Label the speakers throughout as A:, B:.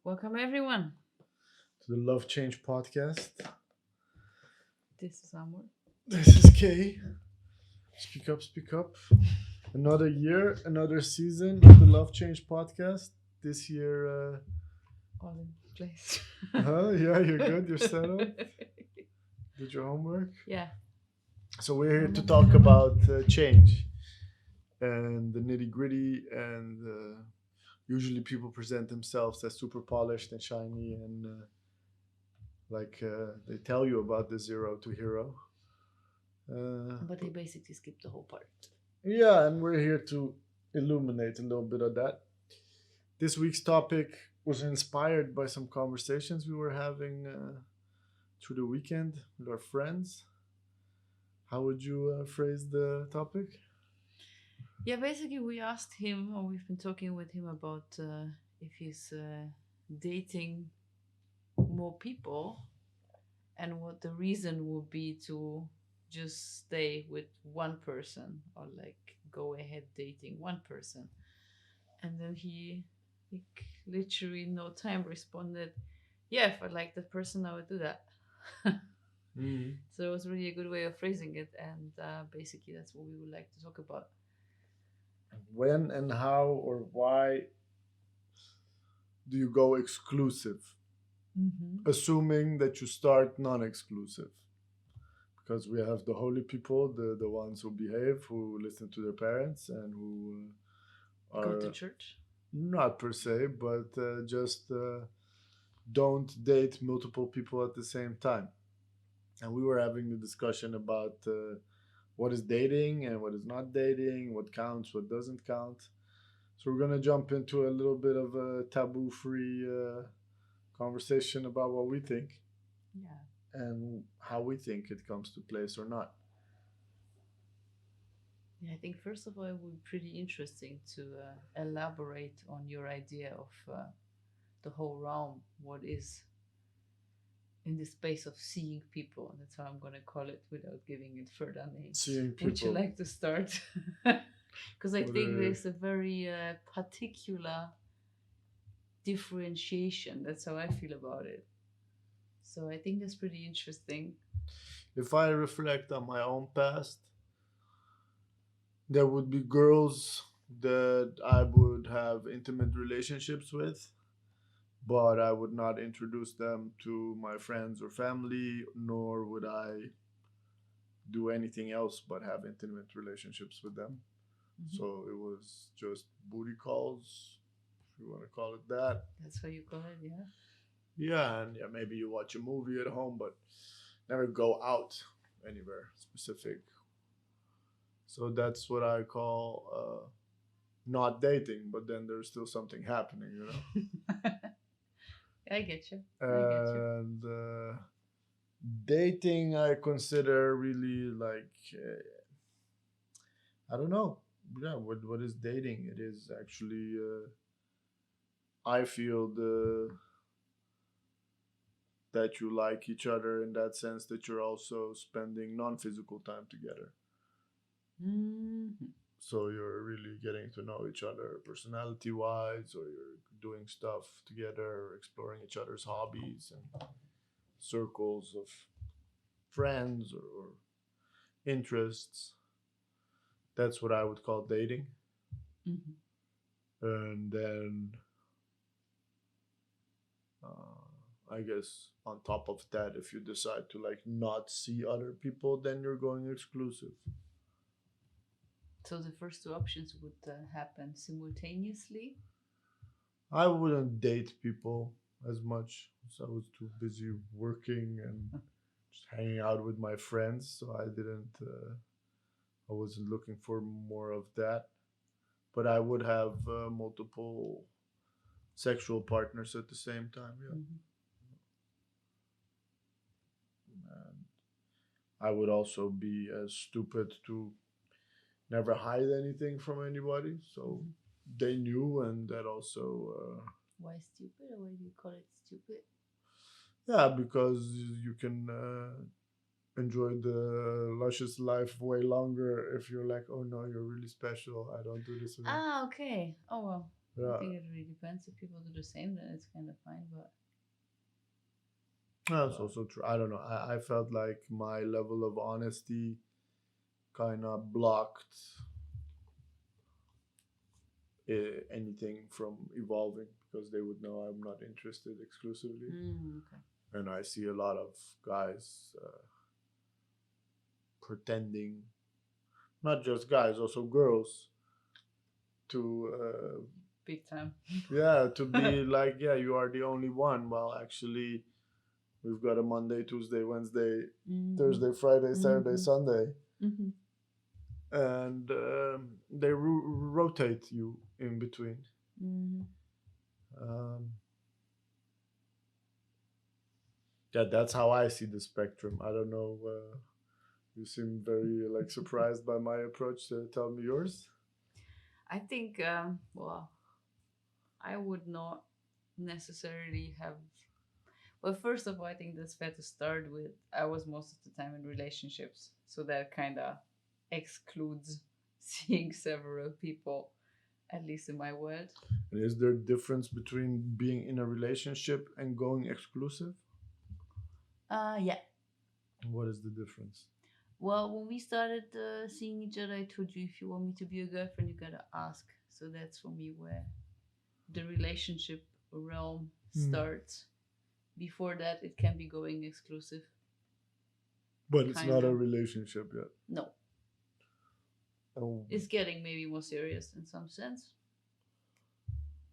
A: Welcome everyone.
B: To the Love Change podcast.
A: This is Amor.
B: This is Kay. Speak up, speak up. Another year, another season of the Love Change podcast. This year,
A: All in place.
B: yeah, you're good. You're set up. Did your homework.
A: Yeah.
B: So we're here to talk about change and the nitty gritty. And usually people present themselves as super polished and shiny, and they tell you about the zero to hero.
A: But they basically skipped the whole part.
B: Yeah, and we're here to illuminate a little bit of that. This week's topic was inspired by some conversations we were having through the weekend with our friends. How would you phrase the topic?
A: Yeah, basically we asked him, or we've been talking with him about if he's dating more people and what the reason would be to just stay with one person or like go ahead dating one person. And then he like, literally no time responded, yeah, if I like that person, I would do that.
B: Mm.
A: So it was really a good way of phrasing it, and basically that's what we would like to talk about.
B: When and how or why do you go exclusive?
A: Mm-hmm.
B: Assuming that you start non exclusive. Because we have the holy people, the ones who behave, who listen to their parents, and who
A: Go to
B: are
A: church.
B: not per se, but just don't date multiple people at the same time. And we were having a discussion about what is dating and what is not dating, what counts, what doesn't count. So we're gonna jump into a little bit of a taboo-free conversation about what we think
A: Yeah.
B: and how we think it comes to place or not.
A: Yeah, I think first of all, it would be pretty interesting to elaborate on your idea of the whole realm. What is in the space of seeing people? That's how I'm going to call it without giving it further names.
B: Seeing
A: Would you
B: people.
A: like to start? Because I
B: What
A: think
B: are
A: there's a very particular differentiation. That's how I feel about it. So I think that's pretty interesting.
B: if I reflect on my own past, there would be girls that I would have intimate relationships with, but I would not introduce them to my friends or family, nor would I do anything else but have intimate relationships with them.
A: Mm-hmm.
B: So it was just booty calls, if you want to call it that.
A: That's how you call it, yeah.
B: Yeah, and yeah, maybe you watch a movie at home, but never go out anywhere specific. So that's what I call not dating, but then there's still something happening, you know?
A: I get you. I get you.
B: And dating, I consider really like, I don't know. Yeah, what is dating? It is actually, I feel that you like each other in that sense that you're also spending non-physical time together.
A: Mm-hmm.
B: So you're really getting to know each other personality wise, or you're doing stuff together, or exploring each other's hobbies and circles of friends or interests. That's what I would call dating.
A: Mm-hmm.
B: And then I guess on top of that, if you decide to like not see other people, then you're going exclusive.
A: So the first two options would happen simultaneously.
B: I wouldn't date people as much, so I was too busy working and just hanging out with my friends. So I didn't. I wasn't looking for more of that. But I would have multiple sexual partners at the same time. Yeah,
A: Mm-hmm.
B: and I would also be as stupid to never hide anything from anybody. So
A: Mm-hmm.
B: they knew, and that also.
A: Why stupid? Or why do you call it stupid?
B: Yeah, because you can enjoy the luscious life way longer if you're like, oh no, you're really special. I don't do this with you.
A: Ah, okay. Oh well. I
B: Yeah,
A: think it really depends. If people do the same, then it's kind of fine.
B: that's
A: But
B: also true. I don't know. I felt like my level of honesty kind of blocked anything from evolving because they would know I'm not interested exclusively.
A: okay.
B: And I see a lot of guys pretending, not just guys, also girls, to
A: Big time.
B: yeah, to be like, yeah, you are the only one. Well, actually, we've got a Monday, Tuesday, Wednesday,
A: Mm-hmm.
B: Thursday, Friday, Saturday,
A: Mm-hmm.
B: Sunday,
A: Mm-hmm.
B: and they rotate you in between.
A: Mm-hmm.
B: Um, yeah, that's how I see the spectrum. I don't know. You seem very like surprised by my approach. Tell me yours.
A: I think, well, I would not necessarily have. Well, first of all, I think that's fair to start with. I was most of the time in relationships, so that kind of excludes seeing several people, at least in my world.
B: And is there a difference between being in a relationship and going exclusive?
A: Yeah.
B: What is the difference?
A: Well, when we started seeing each other, I told you if you want me to be your girlfriend, you gotta ask. So that's for me where the relationship realm
B: Hmm.
A: starts. Before that, it can be going exclusive.
B: But it's not a
A: Kinda.
B: relationship yet.
A: No,
B: Oh,
A: it's getting maybe more serious in some sense.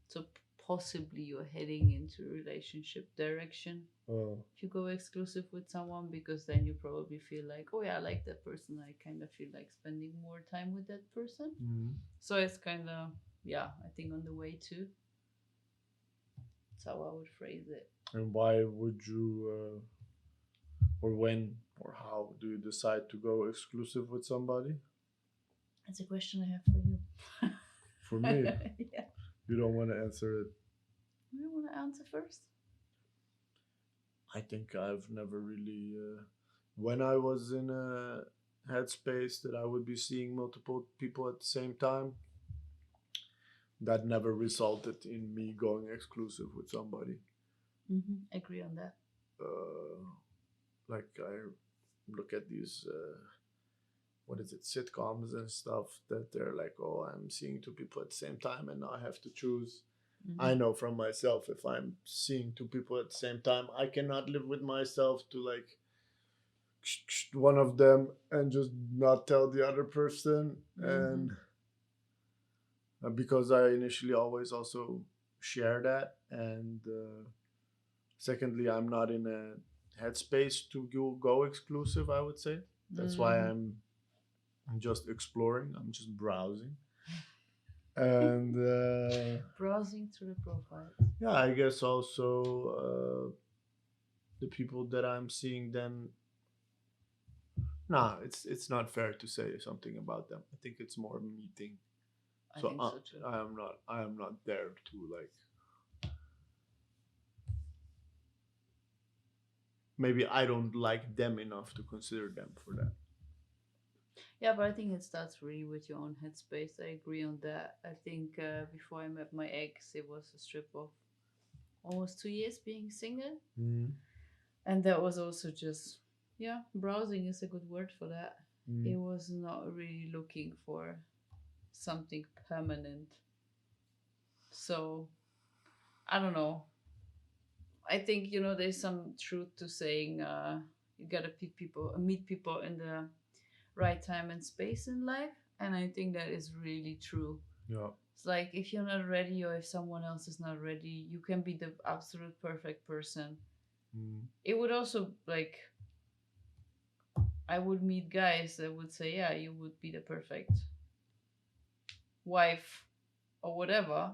A: So possibly you're heading into a relationship direction
B: oh.
A: if you go exclusive with someone, because then you probably feel like, oh yeah, I like that person. I kind of feel like spending more time with that person.
B: Hmm.
A: So it's kind of, yeah, I think on the way too. That's how I would phrase it.
B: And why would you, or when, or how do you decide to go exclusive with somebody?
A: That's a question I have for you.
B: For me,
A: Yeah.
B: you don't want to answer it.
A: You want to answer first?
B: I think I've never really. When I was in a headspace that I would be seeing multiple people at the same time, that never resulted in me going exclusive with somebody.
A: Agree on that.
B: Uh, like I look at these, what is it, sitcoms and stuff that they're like, oh, I'm seeing two people at the same time and now I have to choose. I know from myself, if I'm seeing two people at the same time, I cannot live with myself to like one of them and just not tell the other person. And because I initially always also share that. And secondly, I'm not in a headspace to go exclusive, I would say. That's why I'm just exploring, I'm just browsing. And
A: Browsing through the profiles.
B: yeah, I guess also the people that I'm seeing then. Nah, it's not fair to say something about them. I think it's more meeting.
A: I
B: So
A: think so too.
B: I am not there to like, maybe I don't like them enough to consider them for that.
A: Yeah, but I think it starts really with your own headspace. I agree on that. I think before I met my ex, it was a strip of almost 2 years being single.
B: Mm.
A: And that was also just, yeah, browsing is a good word for that. It
B: Mm.
A: was not really looking for something permanent. So, I don't know. I think, there's some truth to saying you gotta meet people in the right time and space in life. And I think that is really true.
B: Yeah.
A: It's like if you're not ready or if someone else is not ready, you can be the absolute perfect person.
B: Mm.
A: It would also like I would meet guys that would say, yeah, you would be the perfect wife or whatever,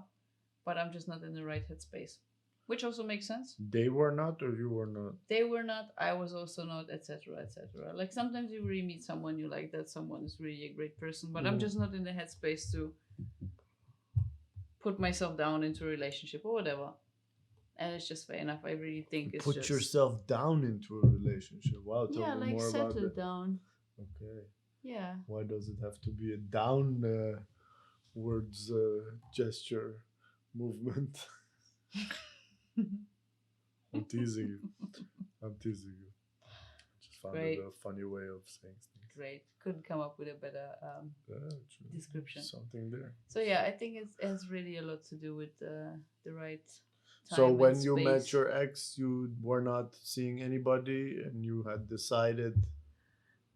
A: but I'm just not in the right headspace. Which also makes sense.
B: They were not, or you were not.
A: They were not, I was also not, etc., etc. Like sometimes you really meet someone you like that someone is really a great person, but I'm
B: Mm.
A: just not in the headspace to put myself down into a relationship or whatever. And it's just fair enough. I really think it's
B: Put
A: just
B: yourself down into a relationship. Wow, tell
A: yeah,
B: me
A: like
B: more about
A: settle
B: that.
A: down.
B: Okay.
A: Yeah.
B: Why does it have to be a down words gesture? movement. I'm teasing you. I'm teasing you. Just found it
A: Great.
B: a funny way of saying things.
A: Great. Couldn't come up with a better
B: Yeah, true.
A: description.
B: Something there.
A: So yeah, I think it has really a lot to do with the right time
B: So
A: and
B: when you met
A: space.
B: your ex, you were not seeing anybody, and you had decided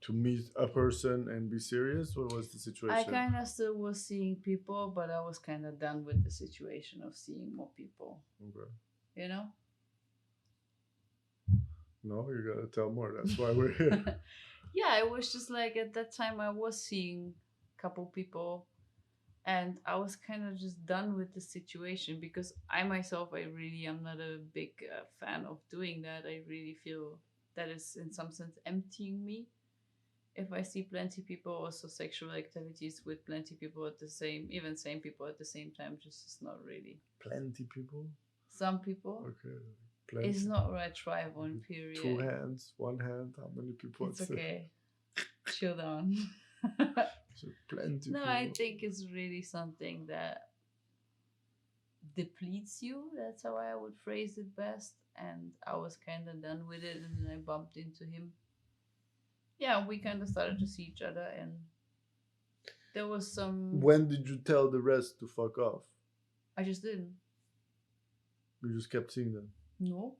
B: to meet a person and be serious. What was the
A: I
B: situation?
A: kind of still was seeing people, but I was kind of done with the situation of seeing more people.
B: Okay.
A: You know?
B: No, you gotta tell more. That's why we're here.
A: Yeah, it was just like at that time I was seeing a couple people, and I was kind of just done with the situation because I myself, I really am not a big fan of doing that. I really feel that is in some sense emptying me. If I see plenty people, also sexual activities with plenty people at the same, even same people at the same time, just is not really.
B: Plenty people.
A: Some people,
B: Okay. Plenty.
A: it's not what I thrive on. Period.
B: 2 hands, 1 hand. How many people?
A: It's okay. Chill down.
B: So plenty.
A: No,
B: people.
A: I think it's really something that depletes you. That's how I would phrase it best. And I was kind of done with it, and then I bumped into him. Yeah, we kind of started to see each other, and there was some.
B: When did you tell the rest to fuck off?
A: I just didn't.
B: You just kept seeing them.
A: No.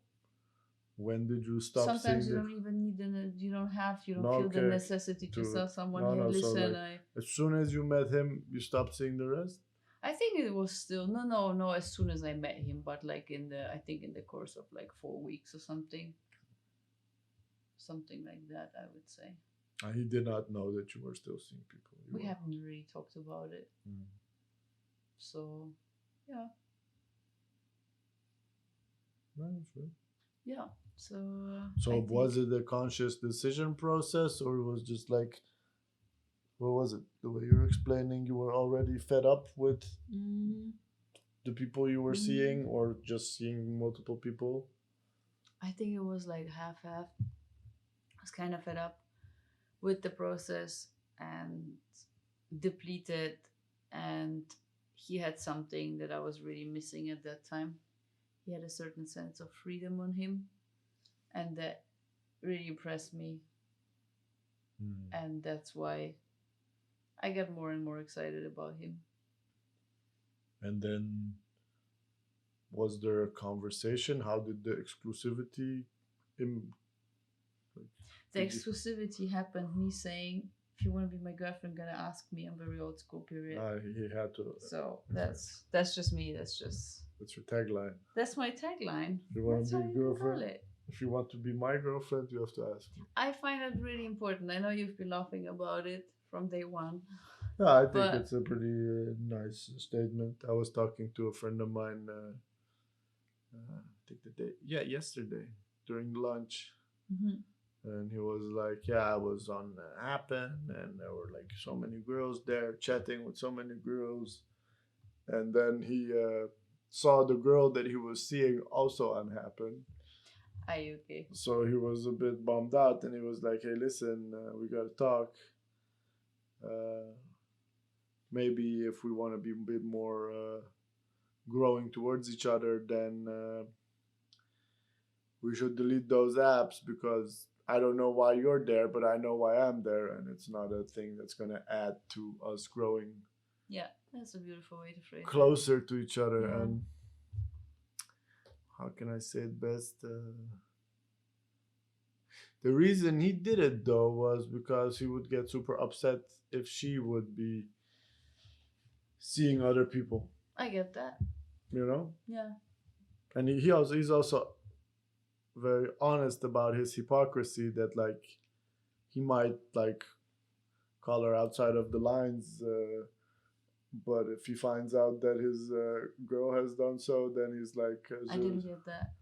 B: When did you stop
A: Sometimes you
B: seeing
A: don't even need you don't
B: No,
A: feel the
B: okay.
A: necessity to
B: To-
A: tell someone,
B: no,
A: hey,
B: no, so,
A: listen,
B: like, As soon as you met him, you stopped seeing the rest?
A: I think it was still no. As soon as I met him, but like I think in the course of like 4 weeks or something like that. I would say
B: And he did not know that you were still seeing people. You
A: we
B: were-
A: haven't really talked about it,
B: Mm.
A: so yeah,
B: No, that's right.
A: yeah. So
B: So
A: I think
B: was it a conscious decision process, or it was just like, what was it? The way you're explaining, you were already fed up with
A: mm,
B: the people you were
A: Mm.
B: seeing, or just seeing multiple people?
A: I think it was like half. I was kind of fed up with the process and depleted, and he had something that I was really missing at that time. He had a certain sense of freedom on him, and that really impressed me, and that's why I got more and more excited about him.
B: And then, was there a conversation? How did the exclusivity? Im-
A: The
B: Did you-
A: exclusivity happened me saying, if you want to be my girlfriend, gonna ask me. I'm very old school, period.
B: he had to.
A: So that's just me. That's
B: your tagline.
A: that's my tagline.
B: If you want
A: That's
B: to
A: how
B: be
A: you can call
B: girlfriend,
A: it.
B: if you want to be my girlfriend, you have to ask me.
A: I find that really important. I know you've been laughing about it from day one.
B: Yeah, I think
A: But-
B: it's a pretty nice statement. I was talking to a friend of mine. I think yesterday during lunch,
A: Mhm.
B: and he was like, "Yeah, I was on Appen, and there were like so many girls there, chatting with so many girls." And then he saw the girl that he was seeing also on Happen.
A: Are you okay?
B: So he was a bit bummed out, and he was like, "Hey, listen, we gotta talk. Maybe if we want to be a bit more growing towards each other, then we should delete those apps, because I don't know why you're there, but I know why I'm there, and it's not a thing that's gonna add to us growing
A: Yeah, that's a beautiful way to phrase it.
B: closer to each other."
A: Yeah.
B: And how can I say it best? The reason he did it though was because he would get super upset if she would be seeing other people,
A: I get that.
B: you know.
A: Yeah.
B: And he's also very honest about his hypocrisy, that like he might like call her outside of the lines, but if he finds out that his girl has done so, then he's like,
A: I didn't get that.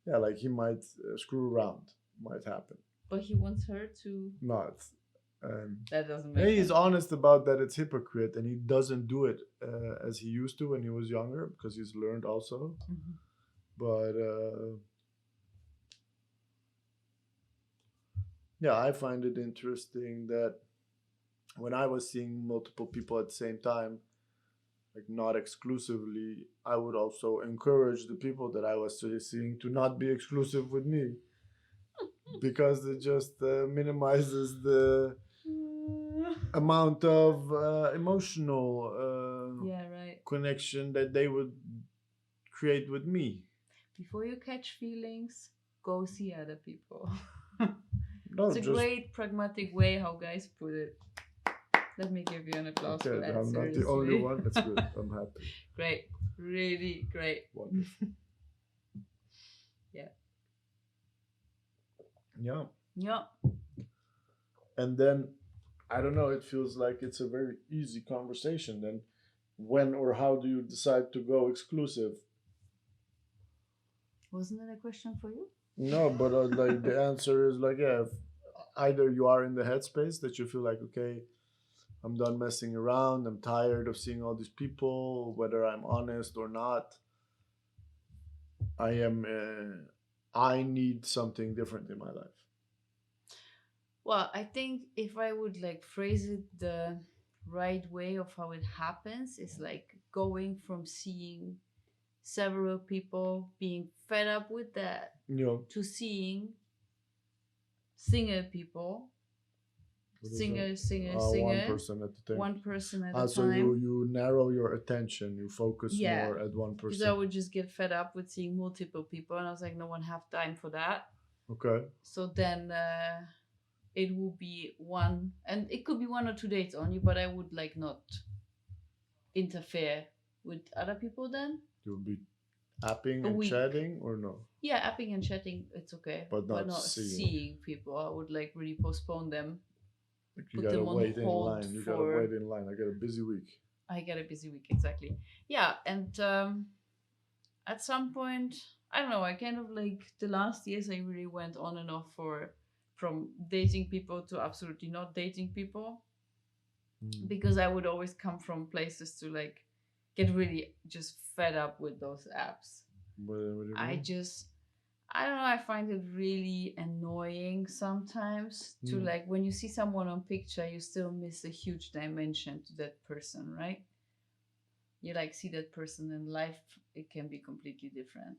B: yeah, like he might screw around, might happen.
A: But he wants her to.
B: Not.
A: That doesn't make
B: He's
A: sense.
B: honest about that it's hypocrite, and he doesn't do it as he used to when he was younger, because he's learned also.
A: Mhm.
B: But yeah, I find it interesting that when I was seeing multiple people at the same time, like not exclusively, I would also encourage the people that I was seeing to not be exclusive with me, because it just minimizes the amount of emotional
A: Yeah, right.
B: connection that they would create with me.
A: Before you catch feelings, go see other people.
B: No,
A: It's a
B: just
A: great pragmatic way how guys put it. Let me give you an applause for
B: okay.
A: that.
B: I'm not the only
A: Seriously.
B: one. That's good. I'm happy.
A: Great. Really great.
B: Wonderful.
A: Yeah.
B: Yeah.
A: Yeah.
B: And then I don't know. It feels like it's a very easy conversation. Then when or how do you decide to go exclusive?
A: Wasn't it a question for you?
B: No, but like the answer is like, yeah, if either you are in the headspace that you feel like, okay, I'm done messing around, I'm tired of seeing all these people, whether I'm honest or not, I am, I need something different in my life.
A: Well, I think if I would like phrase it the right way of how it happens is like going from seeing several people being fed up with that
B: You know,
A: to seeing single people,
B: what is that? One
A: singer,
B: person at a time.
A: one person at a
B: Ah, so you
A: time.
B: you narrow your attention, you focus
A: Yeah,
B: more at one
A: because I
B: person.
A: would just get fed up with seeing multiple people, and I was like, no one have time for that.
B: Okay.
A: So then it will be one, and it could be 1 or 2 dates only, but I would like not interfere with other people then.
B: You'll be apping
A: A
B: and
A: week.
B: chatting or no?
A: Yeah, apping and chatting, it's okay.
B: But
A: But
B: not
A: not
B: seeing.
A: seeing people. I would like really postpone them,
B: Like you
A: put
B: gotta
A: them on
B: wait in
A: hold
B: line. You gotta
A: for.
B: wait in line. I got a busy week.
A: I get a busy week, exactly. Yeah, and at some point, I don't know, I kind of like the last years I really went on and off for from dating people to absolutely not dating people,
B: Mm.
A: because I would always come from places to like get really just fed up with those apps.
B: What do you
A: I
B: mean?
A: just I don't know, I find it really annoying sometimes to
B: Mm.
A: like when you see someone on picture, you still miss a huge dimension to that person, right? You like see that person in life, it can be completely different.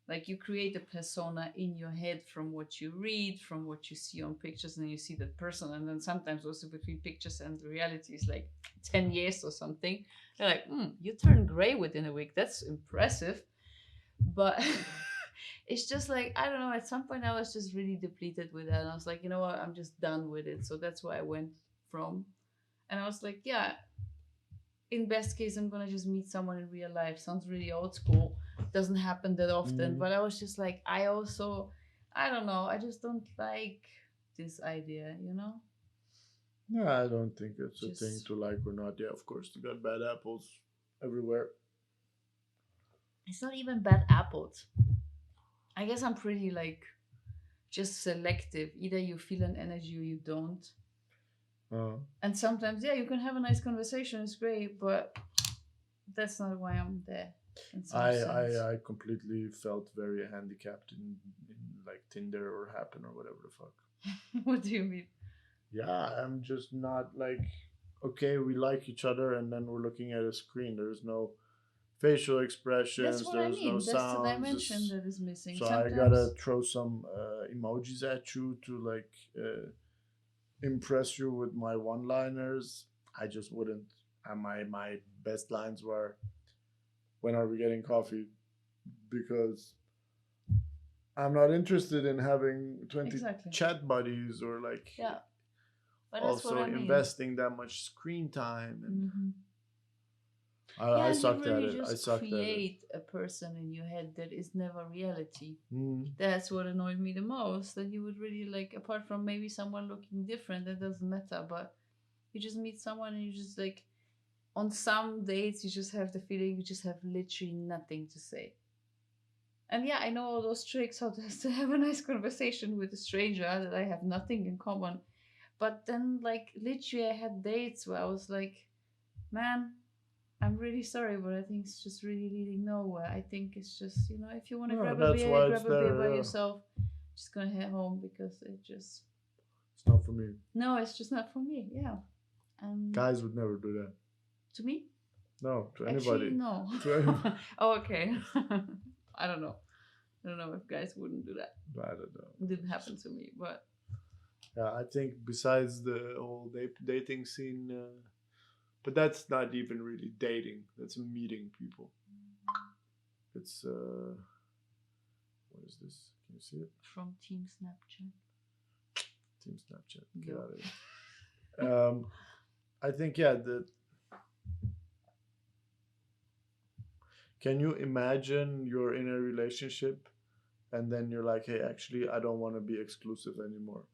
A: Like you create a persona in your head from what you read, from what you see on pictures, and then you see that person, and then sometimes also between pictures and the reality is like 10 years or something. You're like, you turn gray within a week, that's impressive. But it's just like, I don't know, at some point I was just really depleted with that, and I was like, you know what, I'm just done with it. So that's why I went from, and I was like, yeah, in best case I'm gonna just meet someone in real life. Sounds really old school, doesn't happen that often,
B: Mm.
A: but I was just like, I also, I don't know, I just don't like this idea, you know.
B: No, I don't think it's a thing
A: Just
B: to like or not. Yeah, of course, you got bad apples everywhere.
A: it's not even bad apples. I guess I'm pretty like just selective. Either you feel an energy or you don't.
B: Uh,
A: And sometimes, yeah, you can have a nice conversation, it's great, but that's not why I'm there in some sense.
B: I completely felt very handicapped in like Tinder or Happen or whatever the fuck.
A: What do you mean?
B: Yeah, I'm just not like, okay, we like each other, and then we're looking at a screen. There's no facial
A: That's
B: expressions.
A: what I
B: There's no
A: mean. That's the
B: sounds.
A: dimension that is missing.
B: So I gotta
A: Sometimes,
B: throw some emojis at you to like impress you with my one-liners. I just wouldn't. My best lines were, "When are we getting coffee?" Because I'm not interested in having 20
A: exactly.
B: chat buddies or like
A: Yeah, but that's what
B: also
A: I mean.
B: investing that much screen time. And
A: Yeah,
B: I
A: and you
B: sucked at
A: really
B: it. I
A: just
B: sucked at it.
A: create a person in your head that is never reality.
B: Mm.
A: That's what annoyed me the most. That you would really like, apart from maybe someone looking different, that doesn't matter, but you just meet someone and you just like, on some dates, you just have the feeling you just have literally nothing to say. And yeah, I know all those tricks how to have a nice conversation with a stranger that I have nothing in common. But then, like, literally, I had dates where I was like, man, I'm really sorry, but I think it's just really leading nowhere. I think it's just, if you want to
B: No,
A: grab a
B: that's
A: beer,
B: why it's
A: grab a beer by
B: there. Yeah.
A: yourself. Just gonna head home because it just,
B: It's not for me.
A: no, it's just not for me. Yeah. And
B: Guys would never do that.
A: to me,
B: No, to
A: Actually,
B: anybody.
A: no.
B: To anybody.
A: Oh, okay. I don't know. I don't know if guys wouldn't do that.
B: I don't know.
A: It didn't happen to me, but
B: Yeah, I think besides the whole dating scene, but that's not even really dating. That's meeting people. It's what is this? Can you see it?
A: from Team Snapchat.
B: Team Snapchat. Get
A: Yo.
B: out of here. I think yeah. Can you imagine you're in a relationship and then you're like, hey, actually, I don't want to be exclusive anymore.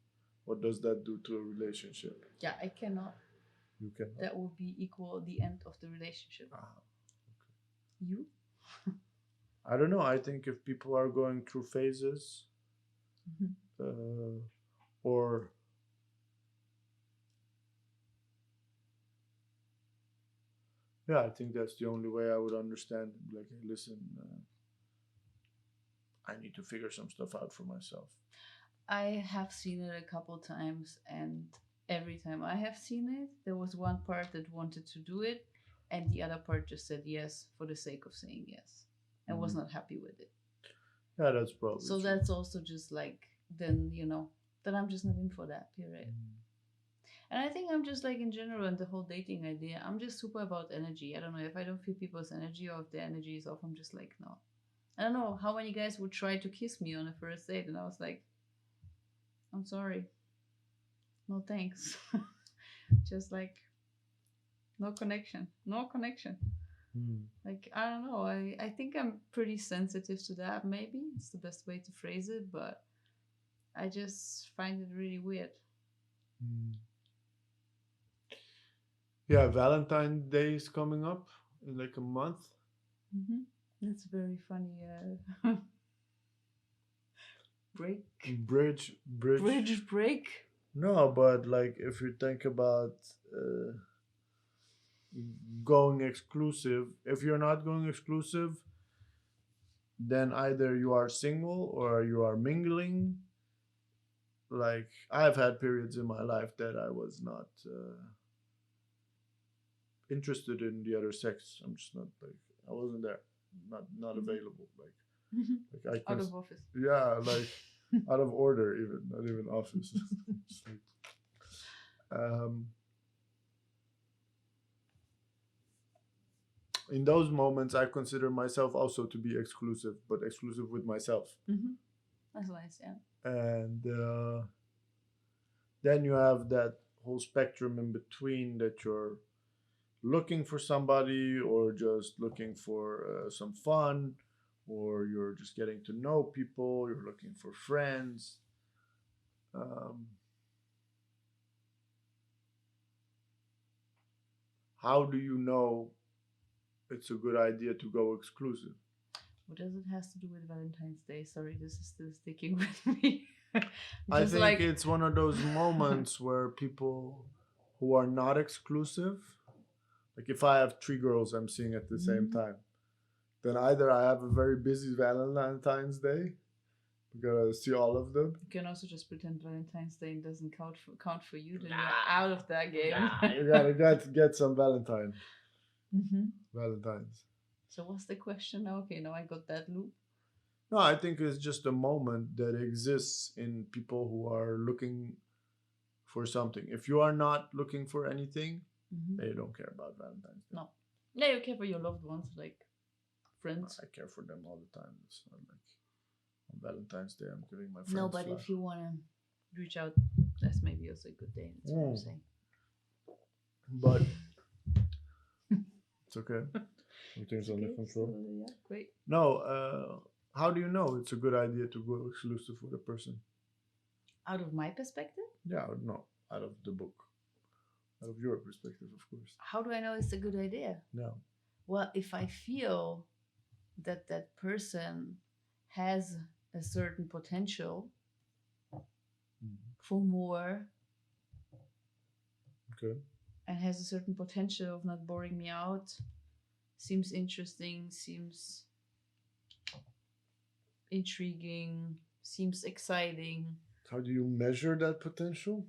B: What does that do to a relationship?
A: Yeah, I cannot.
B: You can.
A: That would be equal the end of the relationship.
B: Ah,
A: You?
B: I don't know. I think if people are going through phases,
A: Mhm.
B: or yeah, I think that's the only way I would understand. Like, hey, listen, I need to figure some stuff out for myself.
A: I have seen it a couple times, and every time I have seen it, there was one part that wanted to do it, and the other part just said yes for the sake of saying yes and was
B: Mhm.
A: not happy with it.
B: Yeah, that's probably
A: So
B: true.
A: that's also just like, then, then I'm just not in for that, period. And I think I'm just like in general in the whole dating idea, I'm just super about energy. I don't know if I don't feel people's energy or if their energy is off, I'm just like, no. I don't know how many guys would try to kiss me on a first date, and I was like, I'm sorry. No thanks. Just like no connection. No connection.
B: Mm.
A: Like I don't know. I think I'm pretty sensitive to that, maybe. It's the best way to phrase it, but I just find it really weird.
B: Mm. Yeah, Valentine's Day is coming up in like a month.
A: That's very funny. Break.
B: Bridge.
A: Break.
B: No, but like if you think about uh, going exclusive, if you're not going exclusive, then either you are single or you are mingling. Like I've had periods in my life that I was not interested in the other sex. I'm just not like I wasn't there, not available. Like I
A: Out
B: can,
A: of office.
B: yeah, like out of order even, not even office. Just like, um, in those moments, I consider myself also to be exclusive, but exclusive with myself.
A: That's nice, yeah.
B: And then you have that whole spectrum in between that you're looking for somebody or just looking for some fun or you're just getting to know people, you're looking for friends. Um, how do you know it's a good idea to go exclusive?
A: What does it has to do with Valentine's Day? Sorry, this is still sticking with me.
B: I
A: Just
B: think
A: like
B: it's one of those moments where people who are not exclusive, like if I have three girls I'm seeing at the same time, then either I have a very busy Valentine's Day, we gotta see all of them.
A: you can also just pretend Valentine's Day doesn't count for you, then you're out of that game.
B: You gotta get some Valentines.
A: So what's the question now? Okay, now I got that loop.
B: No, I think it's just a moment that exists in people who are looking for something. If you are not looking for anything, then you don't care about Valentine's Day.
A: No. Yeah, you care for your loved ones, like friends.
B: I care for them all the time. It's not like on Valentine's Day I'm giving my friends.
A: No, but if you want to reach out, that's maybe also a good day. That's what I'm saying.
B: But it's okay. Everything's under control.
A: So, yeah, great.
B: No, how do you know it's a good idea to go exclusive with a person?
A: Out of my perspective?
B: Yeah, no, out of the book. Out of your perspective, of course.
A: How do I know it's a good idea?
B: No.
A: Well, if I feel that that person has a certain potential for more,
B: okay,
A: and has a certain potential of not boring me out, seems interesting, seems intriguing, seems exciting.
B: How do you measure that potential?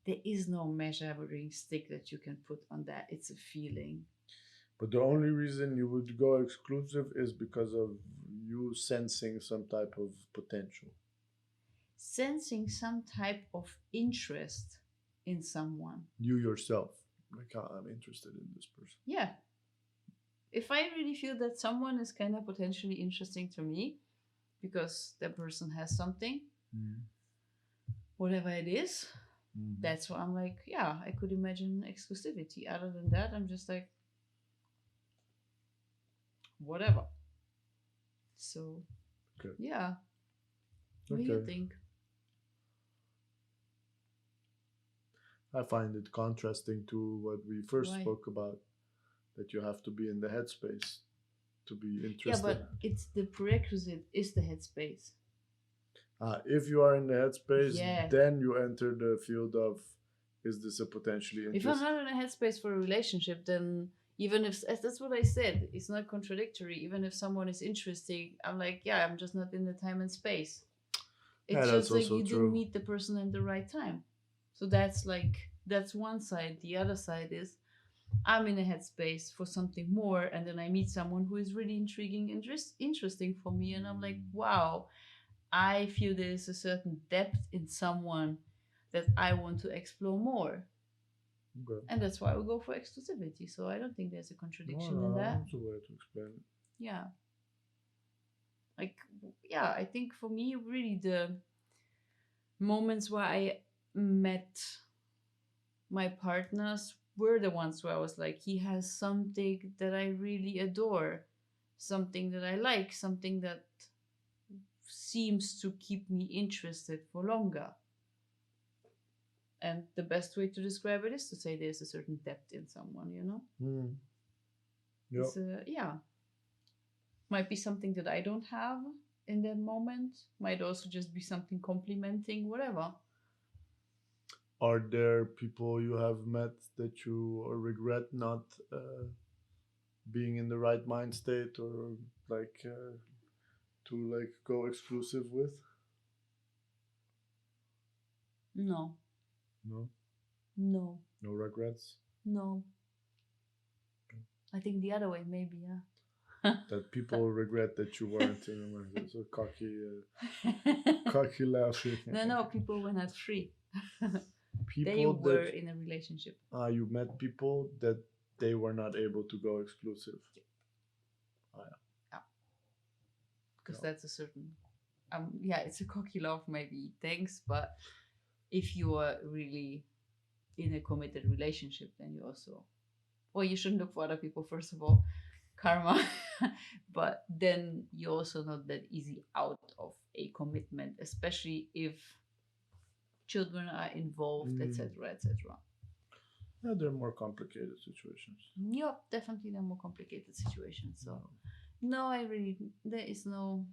A: There is no measuring stick that you can put on that. It's a feeling.
B: But the only reason you would go exclusive is because of you sensing some type of potential.
A: Sensing some type of interest in someone.
B: You yourself, like, "Ah, I'm interested in this person."
A: Yeah. If I really feel that someone is kind of potentially interesting to me because that person has something,
B: Mm.
A: whatever it is,
B: Mhm.
A: that's why I'm like, yeah, I could imagine exclusivity. Other than that, I'm just like, whatever. So,
B: Okay.
A: yeah. What do you
B: Okay.
A: think?
B: I find it contrasting to what we first
A: Why?
B: spoke about, that you have to be in the headspace to be
A: Yeah,
B: interested.
A: but it's the prerequisite is the headspace.
B: If you are in the headspace,
A: Yeah.
B: then you enter the field of, is this a potentially
A: If I'm
B: interest?
A: not in a headspace for a relationship, then even if as that's what I said, it's not contradictory. Even if someone is interesting, I'm like, yeah, I'm just not in the time and space.
B: Yeah,
A: It's
B: that's
A: just like
B: also
A: you didn't
B: true.
A: meet the person at the right time. So that's like that's one side. The other side is I'm in a headspace for something more, and then I meet someone who is really intriguing, interesting for me, and I'm like, wow, I feel there's a certain depth in someone that I want to explore more.
B: Okay.
A: And that's why we go for exclusivity. So I don't think there's a
B: No,
A: contradiction in
B: no,
A: that.
B: that's a way to explain it.
A: Yeah. Like, yeah, I think for me, really the moments where I met my partners were the ones where I was like, he has something that I really adore, something that I like, something that seems to keep me interested for longer. And the best way to describe it is to say there's a certain depth in someone, you know?
B: Mm. Yep.
A: It's yeah, might be something that I don't have in that moment, might also just be something complimenting, whatever.
B: Are there people you have met that you regret not being in the right mind state, or like to like go exclusive with?
A: No,
B: No,
A: no,
B: no regrets.
A: no. I think the other way, maybe, yeah.
B: That people regret that you weren't in a so cocky laughing.
A: No, no, people were not free. They
B: People that
A: were in a relationship.
B: you met people that they were not able to go exclusive. Ah, yeah.
A: Yeah, because
B: Yeah.
A: that's a certain. Yeah, it's a cocky love, maybe. Thanks, but if you are really in a committed relationship, then you also. Well, you shouldn't look for other people, first of all, karma. But then you're also not that easy out of a commitment, especially if children are involved,
B: Mm.
A: etc., etc.
B: Yeah, they're more complicated situations.
A: Yeah, definitely the more complicated situations. So
B: No.
A: no, I really there is no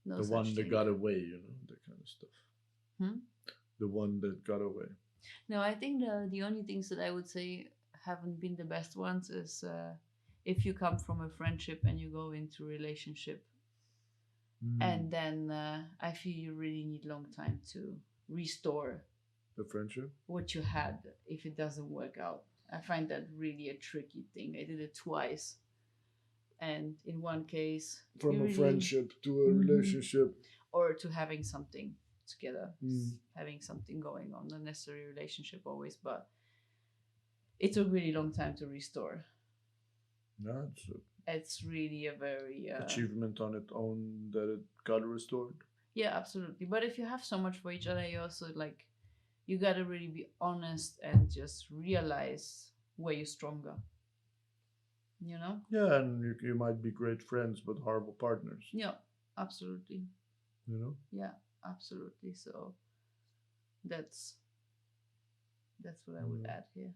B: The
A: such
B: one that
A: thing.
B: got away, that kind of stuff.
A: Hmm?
B: The one that got away.
A: No, I think the only things that I would say haven't been the best ones is if you come from a friendship and you go into relationship,
B: Mm.
A: and then I feel you really need long time to restore
B: The friendship.
A: what you had if it doesn't work out. I find that really a tricky thing. I did it twice, and in one case,
B: From
A: you
B: a
A: really
B: friendship to a
A: Mhm.
B: relationship.
A: or to having something together,
B: Mm.
A: having something going on, not necessarily relationship always, but it took really long time to restore.
B: Yeah, it's an
A: It's really a very
B: achievement on its own that it got restored.
A: yeah, absolutely. But if you have so much for each other, you also like you gotta really be honest and just realize where you're stronger. You know?
B: Yeah, and you might be great friends but horrible partners.
A: Yeah, absolutely.
B: You know.
A: Yeah, absolutely. So that's that's what I would
B: Yeah.
A: add here.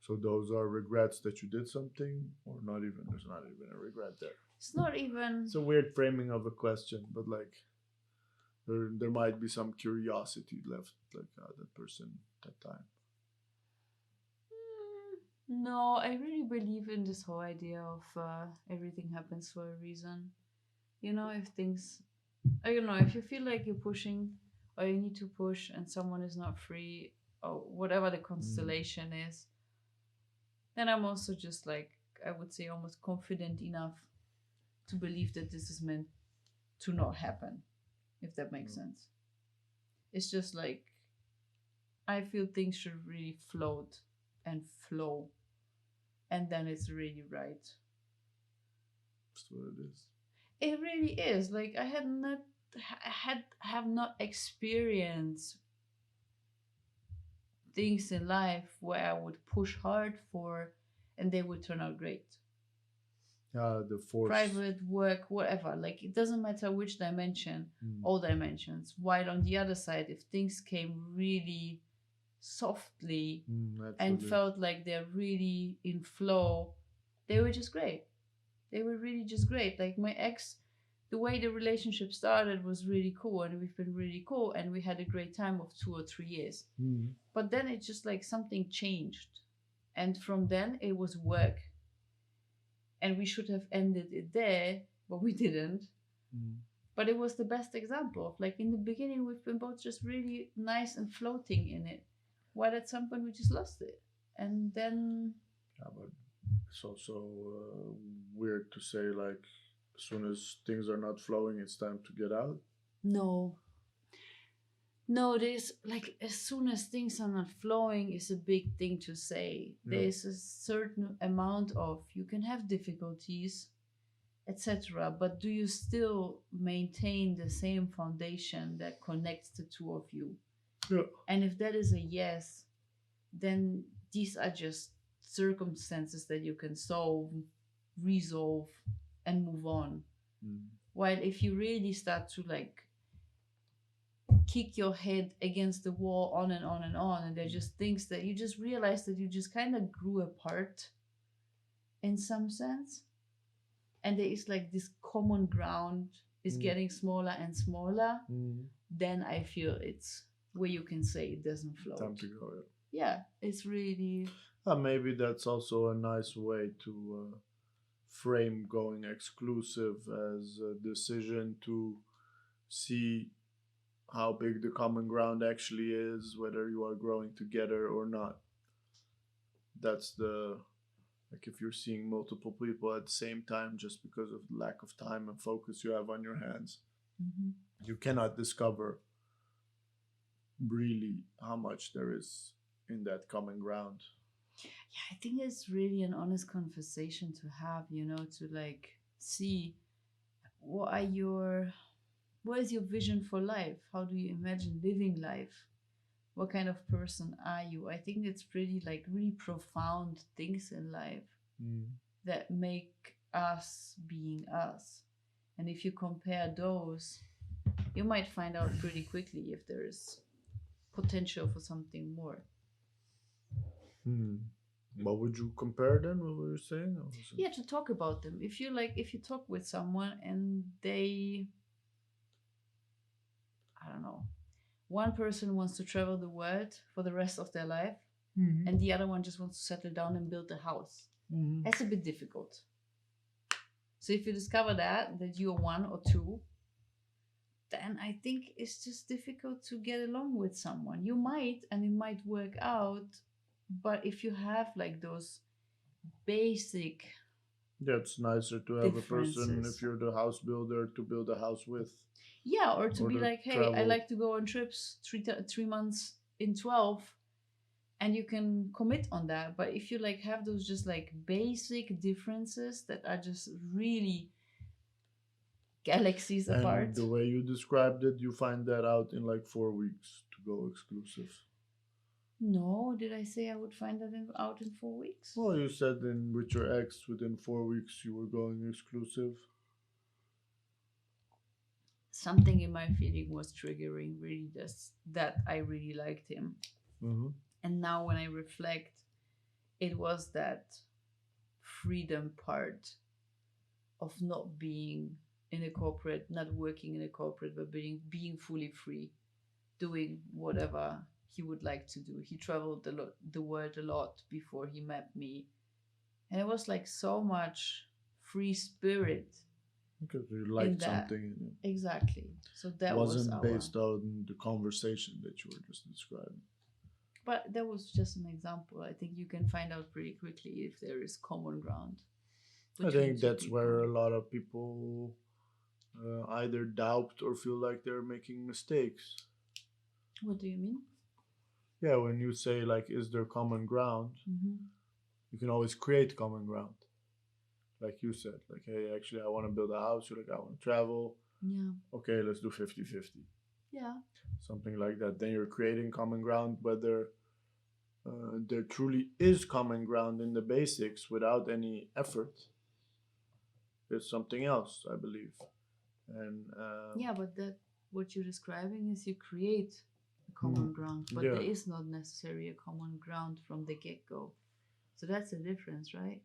B: So those are regrets that you did something, or not even. There's not even a regret there.
A: It's not even
B: It's a weird framing of a question, but like there might be some curiosity left, like that person that time.
A: No, I really believe in this whole idea of everything happens for a reason. You know, if things, I don't know, if you feel like you're pushing or you need to push and someone is not free or whatever the constellation is, then I'm also just like, I would say, almost confident enough to believe that this is meant to not happen, if that makes sense. It's just like, I feel things should really float and flow, and then it's really right.
B: That's what it is.
A: It really is. Like, I had not have not experienced things in life where I would push hard for and they would turn out great.
B: The force.
A: Private, work, whatever. Like, it doesn't matter which dimension, all dimensions. While on the other side, if things came really softly and felt like they're really in flow, they were just great. They were really just great. Like, my ex, the way the relationship started was really cool, and we've been really cool, and we had a great time of 2 or 3 years. But then it just like something changed, and from then it was work, and we should have ended it there, but we didn't. But it was the best example of, like, in the beginning we've been both just really nice and floating in it, while at some point we just lost it, and then
B: but it's also weird to say, like, as soon as things are not flowing, it's time to get out.
A: No, there's like, as soon as things are not flowing is a big thing to say. There's a certain amount of, you can have difficulties, etc., but do you still maintain the same foundation that connects the two of you? And if that is a yes, then these are just circumstances that you can solve, resolve, and move on. While if you really start to like kick your head against the wall on and on and on, and they're just things that you just realize that you just kind of grew apart in some sense, and there is like this common ground is getting smaller and smaller, then I feel it's where you can say it doesn't float.
B: Time to go.
A: Yeah, it's really.
B: Maybe that's also a nice way to frame going exclusive as a decision to see how big the common ground actually is, whether you are growing together or not. That's the, like, if you're seeing multiple people at the same time just because of lack of time and focus you have on your hands, you cannot discover really how much there is in that common ground.
A: Yeah, I think it's really an honest conversation to have, to like see what is your vision for life? How do you imagine living life? What kind of person are you? I think it's pretty like really profound things in life that make us being us. And if you compare those, you might find out pretty quickly if there is potential for something more.
B: What would you compare then? What were you saying?
A: Yeah, to talk about them. If you talk with someone and they, I don't know, one person wants to travel the world for the rest of their life, and the other one just wants to settle down and build a house. That's a bit difficult. So if you discover that you're one or two, then I think it's just difficult to get along with someone. You might, and it might work out, but if you have like those basic,
B: it's nicer to have a person, if you're the house builder, to build a house with.
A: Yeah, or to be like, hey, I like to go on trips 3 months in 12, and you can commit on that. But if you like have those just like basic differences that are just really galaxies apart.
B: And the way you described it, you find that out in like 4 weeks to go exclusive.
A: No, did I say I would find that out in 4 weeks?
B: Well, you said with your ex within 4 weeks you were going exclusive.
A: Something in my feeling was triggering really that I really liked him. And now when I reflect, it was that freedom part of not being in a corporate, not working in a corporate, but being fully free, doing whatever he would like to do. He traveled the world a lot before he met me, and it was like so much free spirit.
B: Because you liked something in it.
A: Exactly. So that
B: wasn't based on the conversation that you were just describing.
A: But that was just an example. I think you can find out pretty quickly if there is common ground
B: I
A: between
B: think
A: two
B: that's where
A: people.
B: a lot of people either doubt or feel like they're making mistakes.
A: What do you mean?
B: Yeah, when you say like, is there common ground?
A: Mm-hmm.
B: You can always create common ground. Like you said, like, hey, actually, I want to build a house. You're like, I want to travel.
A: Yeah.
B: Okay, let's do 50-50.
A: Yeah.
B: Something like that. Then you're creating common ground, whether there truly is common ground in the basics without any effort is something else, I believe. And
A: Yeah, but that what you're describing is you create a
B: mm,
A: common ground, but
B: yeah,
A: there is not necessarily a common ground from the get go. So that's the difference, right?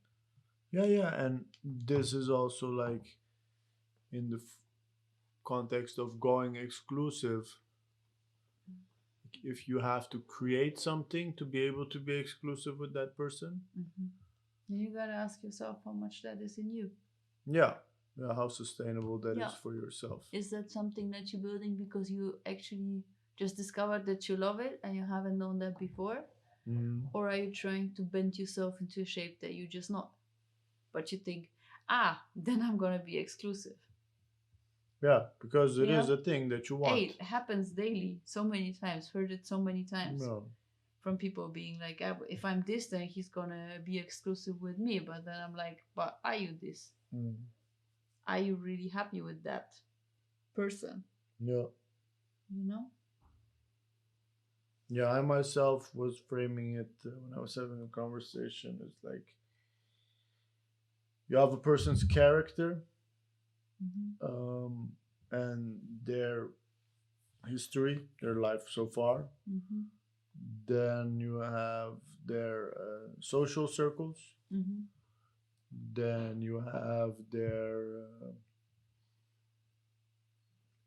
B: yeah, yeah. And this is also like in the context of going exclusive. If you have to create something to be able to be exclusive with that person,
A: Mm-hmm. Then you gotta ask yourself how much that is in you.
B: yeah, yeah, how sustainable that
A: Yeah.
B: is for yourself.
A: Is that something that you're building because you actually just discovered that you love it and you haven't known that before?
B: Mm.
A: Or are you trying to bend yourself into a shape that you're just not? But you think, ah, then I'm gonna be exclusive.
B: Yeah, because it
A: You
B: is
A: know?
B: a thing that you
A: Hey,
B: want.
A: it happens daily, so many times, heard it so many times
B: No.
A: from people being like, ah, if I'm this, then he's gonna be exclusive with me. But then I'm like, but are you this?
B: Mm.
A: Are you really happy with that person?
B: Yeah.
A: You know?
B: Yeah, I myself was framing it when I was having a conversation. It's like you have a person's character
A: Mm-hmm.
B: um, and their history, their life so far.
A: Mm-hmm.
B: Then you have their social circles.
A: Mm-hmm.
B: Then you have their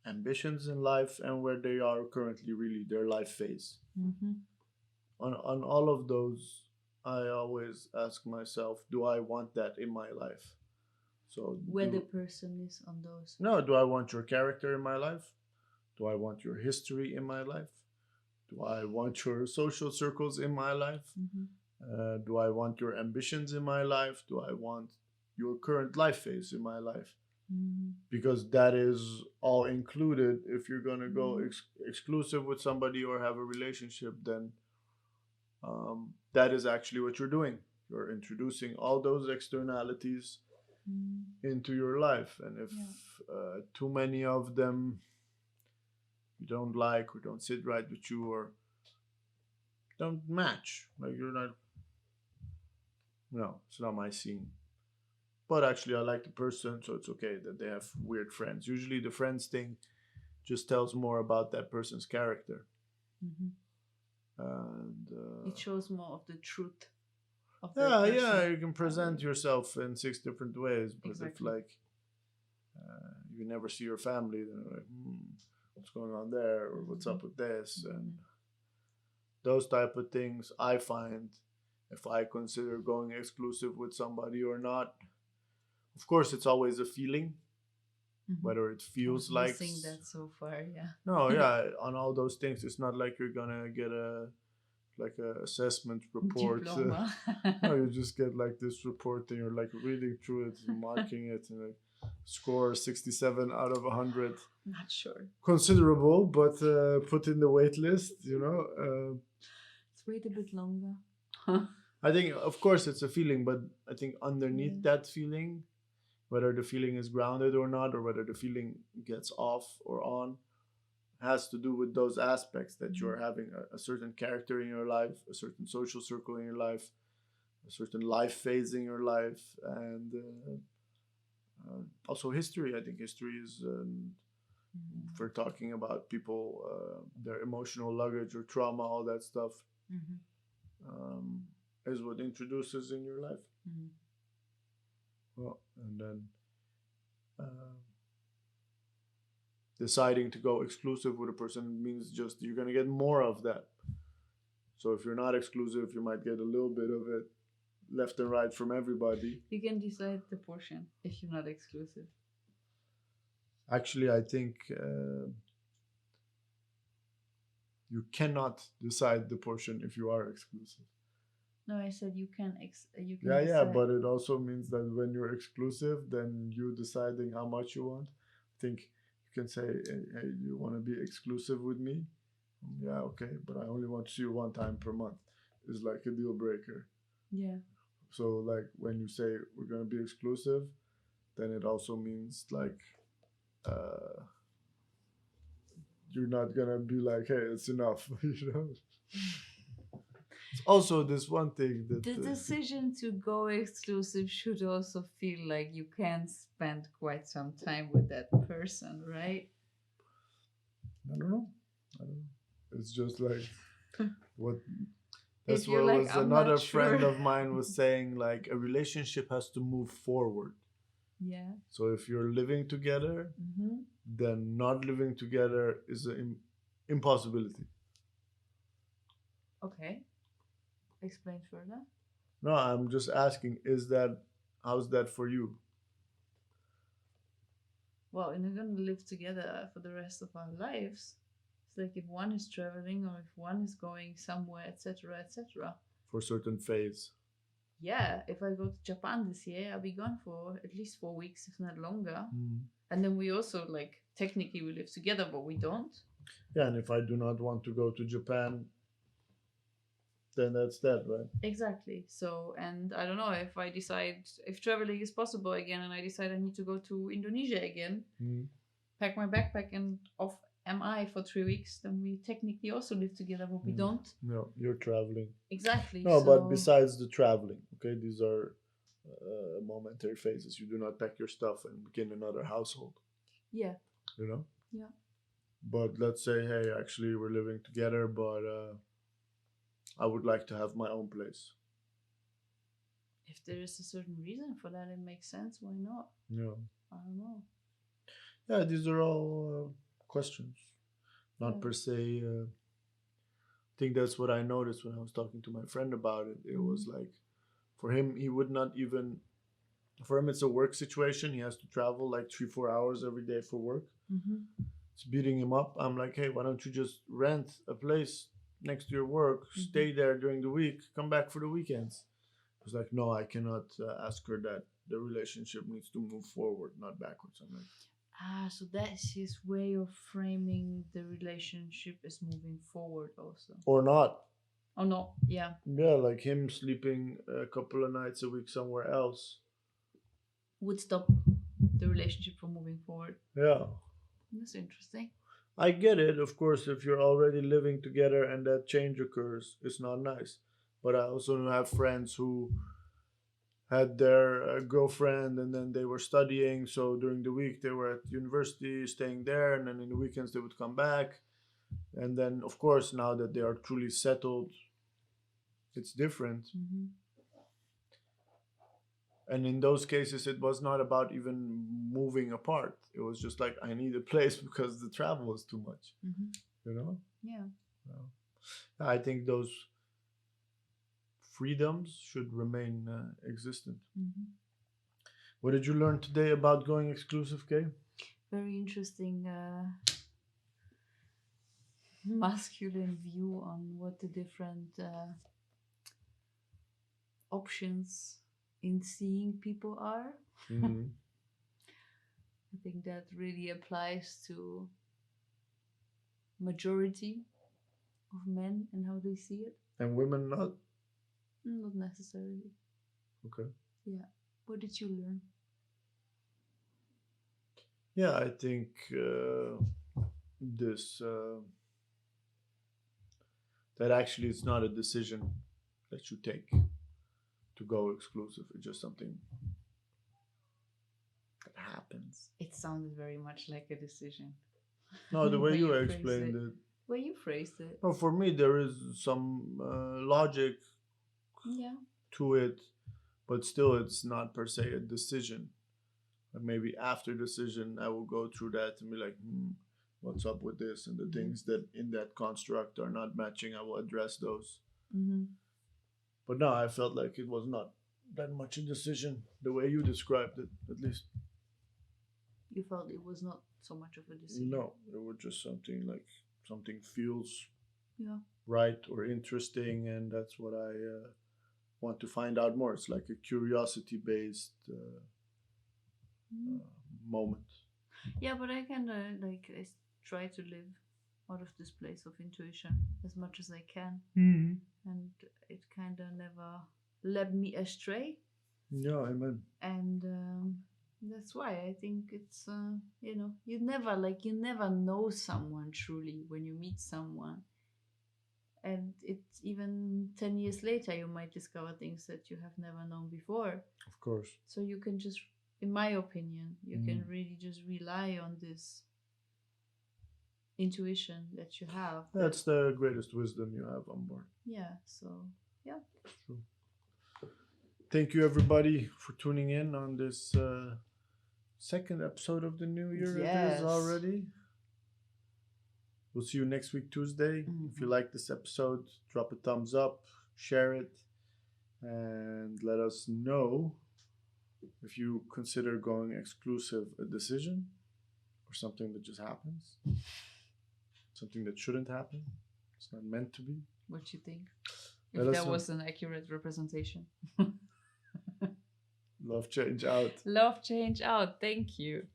B: ambitions in life and where they are currently, really, their life phase.
A: Mm-hmm.
B: On all of those, I always ask myself, do I want that in my life? So
A: Where the
B: do
A: person is on those.
B: no, do I want your character in my life? Do I want your history in my life? Do I want your social circles in my life?
A: Mm-hmm.
B: Do I want your ambitions in my life? Do I want your current life phase in my life?
A: Mm-hmm.
B: Because that is all included. If you're going to go
A: Mm-hmm.
B: exclusive with somebody or have a relationship, then that is actually what you're doing. You're introducing all those externalities
A: Mm-hmm.
B: into your life. And if
A: Yeah.
B: too many of them you don't like or don't sit right with you or don't match, like you're not, no, it's not my scene. But actually, I like the person, so it's okay that they have weird friends. Usually, the friends thing just tells more about that person's character.
A: Mm-hmm.
B: And
A: It shows more of the truth of that
B: yeah, yeah,
A: person
B: you can
A: that
B: present
A: way.
B: yourself in six different ways. But if
A: Exactly.
B: like you never see your family, then you're like, what's going on there, or what's
A: Mm-hmm.
B: up with this, and
A: Mm-hmm.
B: those type of things. I find if I consider going exclusive with somebody or not. Of course, it's always a feeling,
A: Mm-hmm.
B: whether it
A: I was
B: feels like
A: missing that so far, yeah.
B: no, yeah, on all those things, it's not like you're gonna get a like a assessment report.
A: Diploma.
B: No, you just get like this report and you're like reading through it and marking it and like score 67 out of 100.
A: Not sure.
B: Considerable, but put in the wait list, you know.
A: Let's wait a bit longer.
B: I think, of course, it's a feeling, but I think underneath
A: Yeah.
B: that feeling, whether the feeling is grounded or not, or whether the feeling gets off or on, has to do with those aspects that you're having a certain character in your life, a certain social circle in your life, a certain life phase in your life, and also history. I think history is,
A: Mm-hmm.
B: for talking about people, their emotional luggage or trauma, all that stuff,
A: Mm-hmm.
B: um, is what introduces in your life.
A: Mm-hmm.
B: Well, and then uh, deciding to go exclusive with a person means just you're gonna get more of that. So if you're not exclusive, you might get a little bit of it left and right from everybody.
A: You can decide the portion if you're not exclusive.
B: Actually, I think You cannot decide the portion if you are exclusive.
A: No, I said you can. You can
B: Yeah, yeah,
A: decide.
B: but it also means that when you're exclusive, then you deciding how much you want. I think you can say, hey, you want to be exclusive with me? Yeah, okay, but I only want to see you one time per month. It's like a deal breaker.
A: Yeah.
B: So, like, when you say we're going to be exclusive, then it also means, like, uh, you're not going to be like, hey, it's enough, you know? It's also this one thing that.
A: The decision to go exclusive should also feel like you can spend quite some time with that person, right?
B: I don't know. I don't know. It's just like what. That's
A: If you're
B: what
A: like,
B: was
A: I'm not
B: another friend
A: sure.
B: of mine was saying. Like a relationship has to move forward.
A: Yeah.
B: So if you're living together,
A: Mm-hmm.
B: then not living together is an impossibility.
A: Okay. Explain further.
B: No, I'm just asking. Is that how's that for you?
A: Well, and we're gonna live together for the rest of our lives. It's like if one is traveling or if one is going somewhere, etc., etc.
B: For certain phase.
A: Yeah, if I go to Japan this year, I'll be gone for at least 4 weeks, if not longer.
B: Mm.
A: And then we also like technically we live together, but we don't.
B: Yeah, and if I do not want to go to Japan, then that's that, right?
A: Exactly. So, and I don't know if I decide if traveling is possible again, and I decide I need to go to Indonesia again,
B: Mm.
A: pack my backpack and off am I for 3 weeks, then we technically also live together, but we
B: Mm.
A: don't.
B: No, you're traveling.
A: Exactly.
B: No, but
A: So
B: besides the traveling, okay, these are momentary phases. You do not pack your stuff and begin another household,
A: yeah,
B: you know?
A: yeah.
B: But let's say, hey, actually, we're living together, but I would like to have my own place.
A: If there is a certain reason for that, it makes sense. Why not?
B: Yeah.
A: I don't know.
B: Yeah, these are all questions. Not
A: Yeah.
B: per se. I think that's what I noticed when I was talking to my friend about it. It was like, for him, he would not even. For him, it's a work situation. He has to travel like 3-4 hours every day for work.
A: Mm-hmm.
B: It's beating him up. I'm like, hey, why don't you just rent a place next to your work, stay there during the week, come back for the weekends? He was like, no, I cannot ask her that. The relationship needs to move forward, not backwards. I'm like,
A: Ah, so that's his way of framing the relationship as moving forward, also.
B: or not.
A: Oh no, yeah,
B: Yeah, like him sleeping a couple of nights a week somewhere else.
A: would stop the relationship from moving forward.
B: Yeah.
A: That's interesting.
B: I get it, of course, if you're already living together and that change occurs, it's not nice. But I also have friends who had their girlfriend and then they were studying. So during the week they were at university, staying there, and then in the weekends they would come back. And then, of course, now that they are truly settled, it's different.
A: Mm-hmm.
B: And in those cases, it was not about even moving apart. It was just like, I need a place because the travel is too much,
A: Mm-hmm.
B: you know?
A: Yeah.
B: Yeah. I think those freedoms should remain existent.
A: Mm-hmm.
B: What did you learn today about going exclusive, Kay?
A: Very interesting masculine view on what the different options in seeing people are.
B: Mm-hmm.
A: I think that really applies to majority of men and how they see it.
B: And women not?
A: Not necessarily.
B: Okay.
A: Yeah. What did you learn?
B: Yeah, I think this that actually it's not a decision that you take to go exclusive. It's just something that happens.
A: It sounded very much like a decision.
B: No, the way
A: When
B: you
A: phrased
B: explained it.
A: Way you phrased it.
B: No, for me there is some logic
A: Yeah.
B: to it, but still it's not per se a decision. Like maybe after decision, I will go through that and be like, what's up with this? And the things that in that construct are not matching, I will address those.
A: Mm-hmm.
B: But no, I felt like it was not that much a decision, the way you described it, at least.
A: You felt it was not so much of a decision.
B: No, it was just something like something feels
A: Yeah.
B: right or interesting, and that's what I want to find out more. It's like a curiosity based
A: Mm.
B: moment.
A: Yeah, but I kind of like try to live out of this place of intuition as much as I can,
B: Mm-hmm.
A: and it kind of never led me astray,
B: Yeah, amen.
A: and that's why I think it's you never know someone truly when you meet someone, and it's even 10 years later you might discover things that you have never known before.
B: Of course.
A: So you can just, in my opinion, you can
B: Mm.
A: really just rely on this intuition that you have.
B: That's the greatest wisdom you have on board.
A: Yeah, so yeah.
B: True. Thank you, everybody, for tuning in on this second episode of the new year. It is
A: Yes.
B: already. We'll see you next week, Tuesday. If you like this episode, drop a thumbs up, share it, and let us know if you consider going exclusive a decision or something that just happens, something that shouldn't happen. It's not meant to be.
A: What you think?
B: Let
A: If
B: us
A: that
B: know.
A: was an accurate representation.
B: Love change out.
A: Love change out. Thank you.